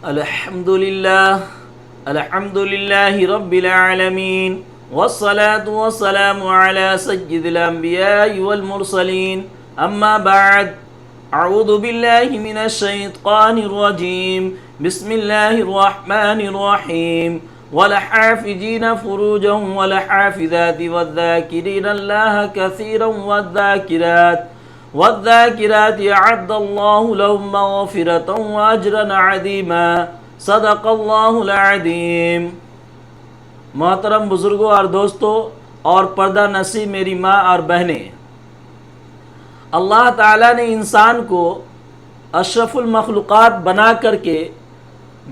الحمد لله رب العالمين والصلاة والسلام على سيد الأنبياء والمرسلين أما بعد أعوذ بالله من الشيطان الرجيم بسم الله الرحمن الرحيم والحافظين فروجا والحافظات والذاكرين الله كثيرا والذاكرات أعد الله لهم مغفرة وأجرا عظيما صدق اللہ العظیم۔ محترم بزرگوں اور دوستوں اور پردہ نشین میری ماں اور بہنیں، اللہ تعالیٰ نے انسان کو اشرف المخلوقات بنا کر کے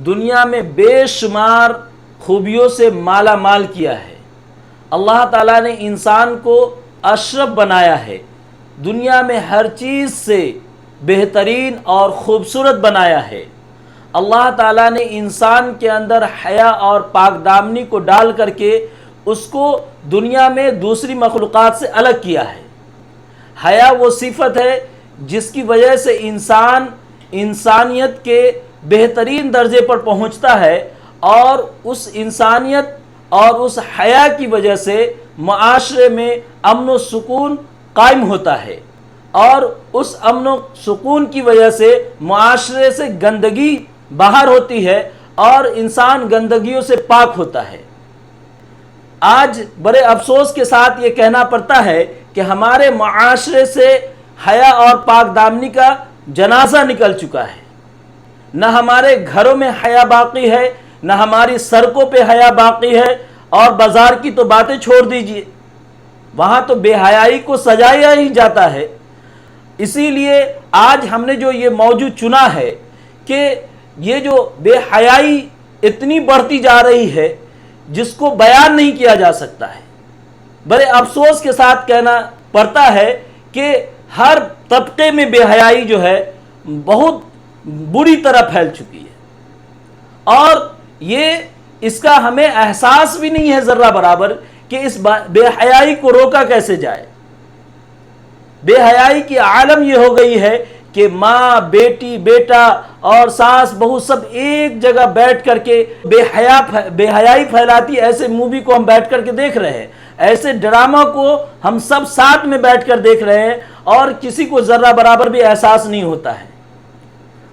دنیا میں بے شمار خوبیوں سے مالا مال کیا ہے۔ اللہ تعالیٰ نے انسان کو اشرف بنایا ہے، دنیا میں ہر چیز سے بہترین اور خوبصورت بنایا ہے۔ اللہ تعالیٰ نے انسان کے اندر حیا اور پاک دامنی کو ڈال کر کے اس کو دنیا میں دوسری مخلوقات سے الگ کیا ہے۔ حیا وہ صفت ہے جس کی وجہ سے انسان انسانیت کے بہترین درجے پر پہنچتا ہے، اور اس انسانیت اور اس حیا کی وجہ سے معاشرے میں امن و سکون قائم ہوتا ہے، اور اس امن و سکون کی وجہ سے معاشرے سے گندگی باہر ہوتی ہے اور انسان گندگیوں سے پاک ہوتا ہے۔ آج بڑے افسوس کے ساتھ یہ کہنا پڑتا ہے کہ ہمارے معاشرے سے حیا اور پاک دامنی کا جنازہ نکل چکا ہے۔ نہ ہمارے گھروں میں حیا باقی ہے، نہ ہماری سڑکوں پہ حیا باقی ہے، اور بازار کی تو باتیں چھوڑ دیجئے، وہاں تو بے حیائی کو سجایا ہی جاتا ہے۔ اسی لیے آج ہم نے جو یہ موضوع چنا ہے کہ یہ جو بے حیائی اتنی بڑھتی جا رہی ہے جس کو بیان نہیں کیا جا سکتا ہے۔ بڑے افسوس کے ساتھ کہنا پڑتا ہے کہ ہر طبقے میں بے حیائی جو ہے بہت بری طرح پھیل چکی ہے، اور اس کا ہمیں احساس بھی نہیں ہے ذرہ برابر کہ اس بے حیائی کو روکا کیسے جائے۔ بے حیائی کی عالم یہ ہو گئی ہے کہ ماں، بیٹی، بیٹا اور ساس بہو سب ایک جگہ بیٹھ کر کے بے حیائی پھیلاتی ایسے مووی کو ہم بیٹھ کر کے دیکھ رہے ہیں، ایسے ڈرامہ کو ہم سب ساتھ میں بیٹھ کر دیکھ رہے ہیں، اور کسی کو ذرہ برابر بھی احساس نہیں ہوتا ہے۔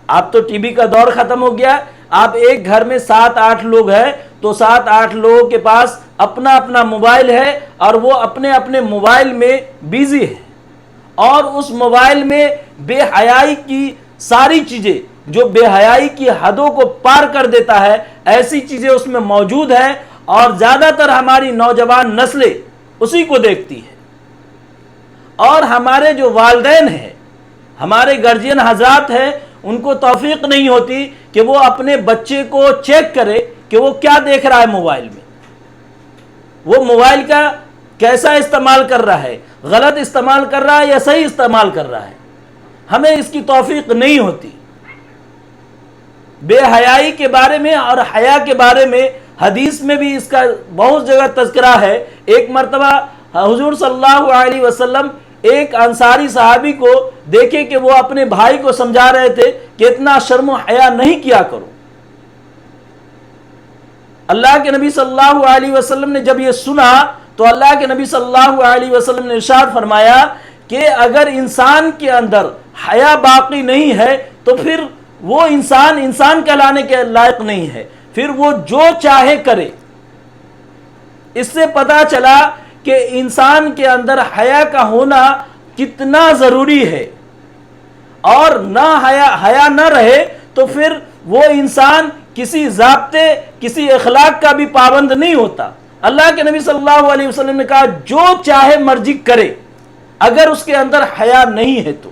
اب تو ٹی وی کا دور ختم ہو گیا، آپ ایک گھر میں 7-8 لوگ ہیں تو 7-8 لوگوں کے پاس اپنا اپنا موبائل ہے، اور وہ اپنے اپنے موبائل میں بیزی ہے، اور اس موبائل میں بے حیائی کی ساری چیزیں جو بے حیائی کی حدوں کو پار کر دیتا ہے ایسی چیزیں اس میں موجود ہیں، اور زیادہ تر ہماری نوجوان نسلیں اسی کو دیکھتی ہے۔ اور ہمارے جو والدین ہیں، ہمارے گارجین حضرات ہیں، ان کو توفیق نہیں ہوتی کہ وہ اپنے بچے کو چیک کرے کہ وہ کیا دیکھ رہا ہے موبائل میں، وہ موبائل کا کیسا استعمال کر رہا ہے، غلط استعمال کر رہا ہے یا صحیح استعمال کر رہا ہے۔ ہمیں اس کی توفیق نہیں ہوتی۔ بے حیائی کے بارے میں اور حیا کے بارے میں حدیث میں بھی اس کا بہت جگہ تذکرہ ہے۔ ایک مرتبہ حضور صلی اللہ علیہ وسلم ایک انصاری صحابی کو دیکھے کہ وہ اپنے بھائی کو سمجھا رہے تھے کہ اتنا شرم و حیا نہیں کیا کرو۔ اللہ کے نبی صلی اللہ علیہ وسلم نے جب یہ سنا تو اللہ کے نبی صلی اللہ علیہ وسلم نے ارشاد فرمایا کہ اگر انسان کے اندر حیا باقی نہیں ہے تو پھر وہ انسان کہلانے کے لائق نہیں ہے، پھر وہ جو چاہے کرے۔ اس سے پتہ چلا کہ انسان کے اندر حیا کا ہونا کتنا ضروری ہے، اور نہ حیا نہ رہے تو پھر وہ انسان کسی ضابطے، کسی اخلاق کا بھی پابند نہیں ہوتا۔ اللہ کے نبی صلی اللہ علیہ وسلم نے کہا جو چاہے مرضی کرے اگر اس کے اندر حیا نہیں ہے تو۔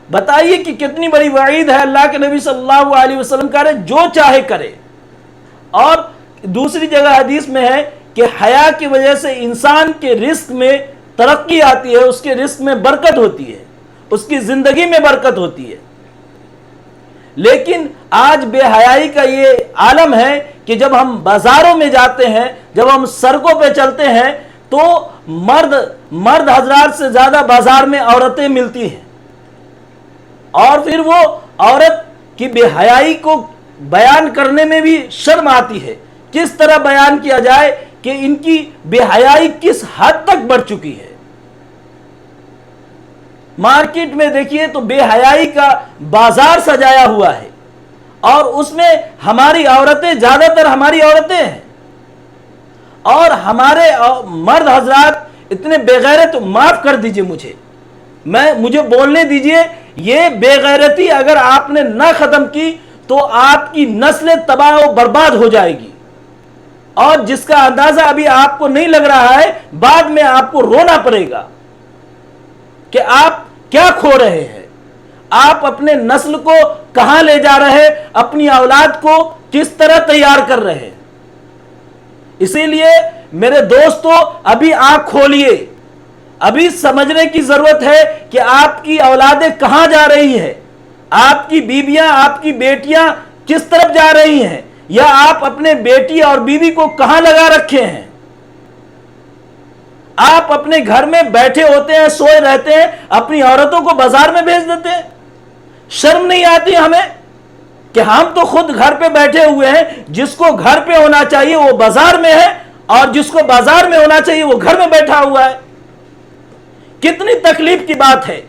بتائیے کہ کتنی بڑی وعید ہے اللہ کے نبی صلی اللہ علیہ وسلم کا، جو چاہے کرے۔ اور دوسری جگہ حدیث میں ہے کہ حیا کی وجہ سے انسان کے رزق میں ترقی آتی ہے، اس کے رزق میں برکت ہوتی ہے، اس کی زندگی میں برکت ہوتی ہے۔ لیکن آج بے حیائی کا یہ عالم ہے کہ جب ہم بازاروں میں جاتے ہیں، جب ہم سڑکوں پہ چلتے ہیں تو مرد حضرات سے زیادہ بازار میں عورتیں ملتی ہیں، اور پھر وہ عورت کہ بے حیائی کو بیان کرنے میں بھی شرم آتی ہے. کس طرح بیان کیا جائے کہ ان کی بے حیائی کس حد تک بڑھ چکی ہے. مارکیٹ میں دیکھیے تو بے حیائی کا بازار سجایا ہوا ہے اور اس میں ہماری عورتیں، زیادہ تر ہماری عورتیں ہیں اور ہمارے مرد حضرات اتنے بے غیرت. معاف کر دیجئے مجھے بولنے دیجئے. یہ بے غیرتی اگر آپ نے نہ ختم کی تو آپ کی نسل تباہ و برباد ہو جائے گی، اور جس کا اندازہ ابھی آپ کو نہیں لگ رہا ہے بعد میں آپ کو رونا پڑے گا کہ آپ کیا کھو رہے ہیں. آپ اپنے نسل کو کہاں لے جا رہے ہیں، اپنی اولاد کو کس طرح تیار کر رہے ہیں. اسی لیے میرے دوستو ابھی آنکھ کھولیے. ابھی سمجھنے کی ضرورت ہے کہ آپ کی اولادیں کہاں جا رہی ہیں، آپ کی بیویاں، آپ کی بیٹیاں کس طرف جا رہی ہیں، یا آپ اپنے بیٹی اور بیوی کو کہاں لگا رکھے ہیں. آپ اپنے گھر میں بیٹھے ہوتے ہیں، سوئے رہتے ہیں، اپنی عورتوں کو بازار میں بھیج دیتے ہیں. شرم نہیں آتی ہمیں کہ ہم تو خود گھر پہ بیٹھے ہوئے ہیں. جس کو گھر پہ ہونا چاہیے وہ بازار میں ہے، اور جس کو بازار میں ہونا چاہیے وہ گھر میں بیٹھا ہوا ہے. کتنی تکلیف کی بات ہے.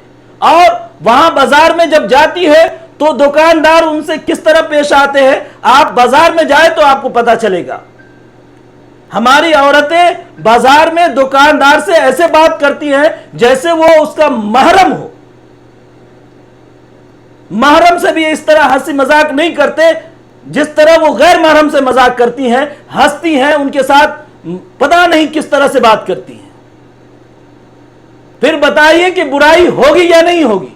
اور وہاں بازار میں جب جاتی ہے تو دکاندار ان سے کس طرح پیش آتے ہیں، آپ بازار میں جائیں تو آپ کو پتا چلے گا. ہماری عورتیں بازار میں دکاندار سے ایسے بات کرتی ہیں جیسے وہ اس کا محرم ہو. محرم سے بھی اس طرح ہنسی مذاق نہیں کرتے جس طرح وہ غیر محرم سے مذاق کرتی ہیں، ہنستی ہیں، ان کے ساتھ پتہ نہیں کس طرح سے بات کرتی ہیں. پھر بتائیے کہ برائی ہوگی یا نہیں ہوگی.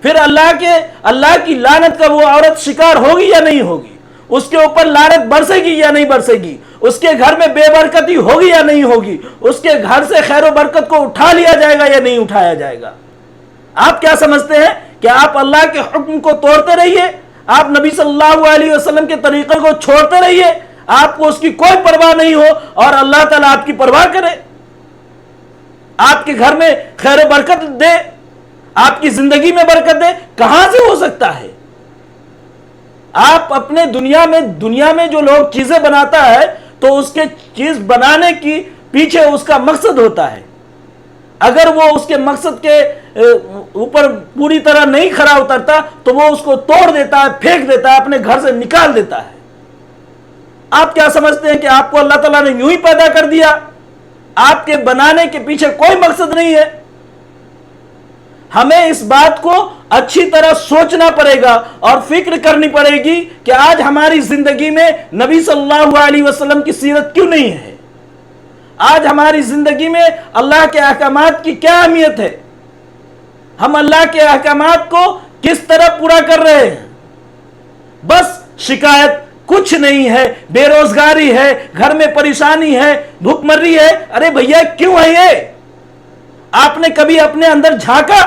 پھر اللہ کی لعنت کا وہ عورت شکار ہوگی یا نہیں ہوگی. اس کے اوپر لعنت برسے گی یا نہیں برسے گی. اس کے گھر میں بے برکتی ہوگی یا نہیں ہوگی. اس کے گھر سے خیر و برکت کو اٹھا لیا جائے گا یا نہیں اٹھایا جائے گا. آپ کیا سمجھتے ہیں کہ آپ اللہ کے حکم کو توڑتے رہیے، آپ نبی صلی اللہ علیہ وسلم کے طریقے کو چھوڑتے رہیے، آپ کو اس کی کوئی پرواہ نہیں ہو اور اللہ تعالیٰ آپ کی پرواہ کرے، آپ کے گھر میں خیر و برکت دے، آپ کی زندگی میں برکت دے؟ کہاں سے ہو سکتا ہے؟ آپ اپنے دنیا میں جو لوگ چیزیں بناتا ہے تو اس کے چیز بنانے کی پیچھے اس کا مقصد ہوتا ہے. اگر وہ اس کے مقصد کے اوپر پوری طرح نہیں کھرا اترتا تو وہ اس کو توڑ دیتا ہے، پھینک دیتا ہے، اپنے گھر سے نکال دیتا ہے. آپ کیا سمجھتے ہیں کہ آپ کو اللہ تعالیٰ نے یوں ہی پیدا کر دیا؟ آپ کے بنانے کے پیچھے کوئی مقصد نہیں ہے. ہمیں اس بات کو اچھی طرح سوچنا پڑے گا اور فکر کرنی پڑے گی کہ آج ہماری زندگی میں نبی صلی اللہ علیہ وسلم کی سیرت کیوں نہیں ہے. آج ہماری زندگی میں اللہ کے احکامات کی کیا اہمیت ہے. ہم اللہ کے احکامات کو کس طرح پورا کر رہے ہیں. بس شکایت کچھ نہیں ہے، بے روزگاری ہے، گھر میں پریشانی ہے، بھوک مری ہے. ارے بھیا کیوں ہے یہ؟ آپ نے کبھی اپنے اندر جھانکا؟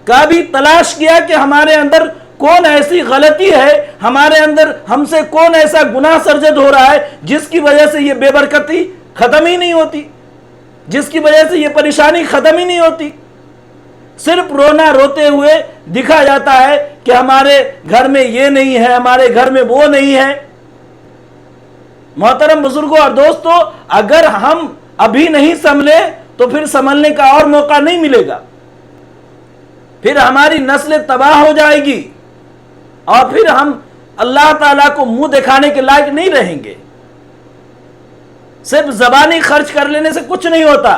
کبھی تلاش کیا کہ ہمارے اندر کون ایسی غلطی ہے، ہمارے اندر ہم سے کون ایسا گناہ سرزد ہو رہا ہے جس کی وجہ سے یہ بے برکتی ختم ہی نہیں ہوتی، جس کی وجہ سے یہ پریشانی ختم ہی نہیں ہوتی. صرف رونا روتے ہوئے دکھا جاتا ہے کہ ہمارے گھر میں یہ نہیں ہے، ہمارے گھر میں وہ نہیں ہے. محترم بزرگوں اور دوستوں، اگر ہم ابھی نہیں سنبھلے تو پھر سنبھلنے کا اور موقع نہیں ملے گا. پھر ہماری نسل تباہ ہو جائے گی اور پھر ہم اللہ تعالیٰ کو منہ دکھانے کے لائق نہیں رہیں گے. صرف زبانی خرچ کر لینے سے کچھ نہیں ہوتا،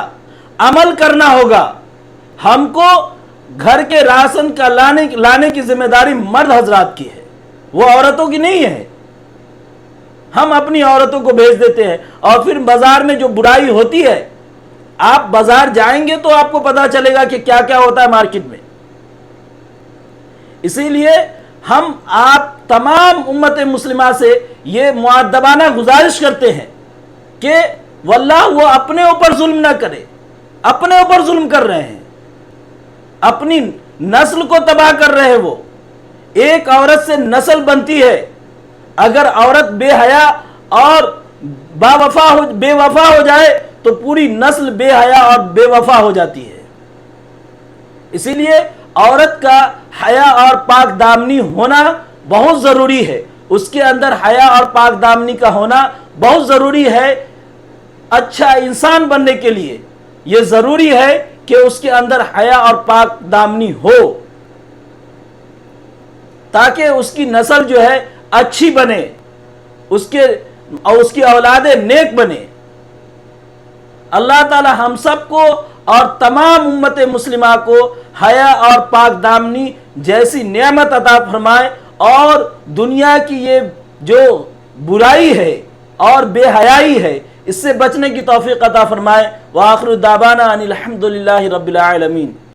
عمل کرنا ہوگا. ہم کو گھر کے راشن کا لانے کی ذمہ داری مرد حضرات کی ہے، وہ عورتوں کی نہیں ہے. ہم اپنی عورتوں کو بھیج دیتے ہیں اور پھر بازار میں جو برائی ہوتی ہے، آپ بازار جائیں گے تو آپ کو پتا چلے گا کہ کیا کیا ہوتا ہے مارکیٹ میں. اسی لیے ہم آپ تمام امت مسلمہ سے یہ مؤدبانہ گزارش کرتے ہیں کہ واللہ وہ اپنے اوپر ظلم نہ کرے. اپنے اوپر ظلم کر رہے ہیں، اپنی نسل کو تباہ کر رہے ہیں. وہ ایک عورت سے نسل بنتی ہے. اگر عورت بے حیا اور بے وفا ہو جائے تو پوری نسل بے حیا اور بے وفا ہو جاتی ہے. اسی لیے عورت کا حیا اور پاک دامنی ہونا بہت ضروری ہے، اس کے اندر حیا اور پاک دامنی کا ہونا بہت ضروری ہے۔ اچھا انسان بننے کے لیے یہ ضروری ہے کہ اس کے اندر حیا اور پاک دامنی ہو، تاکہ اس کی نسل جو ہے اچھی بنے، اس کی اولادیں نیک بنے۔ اللہ تعالی ہم سب کو اور تمام امت مسلمہ کو حیا اور پاک دامنی جیسی نعمت عطا فرمائے، اور دنیا کی یہ جو برائی ہے اور بے حیائی ہے اس سے بچنے کی توفیق عطا فرمائے۔ وآخر دعوانا ان الحمد للہ رب العالمین۔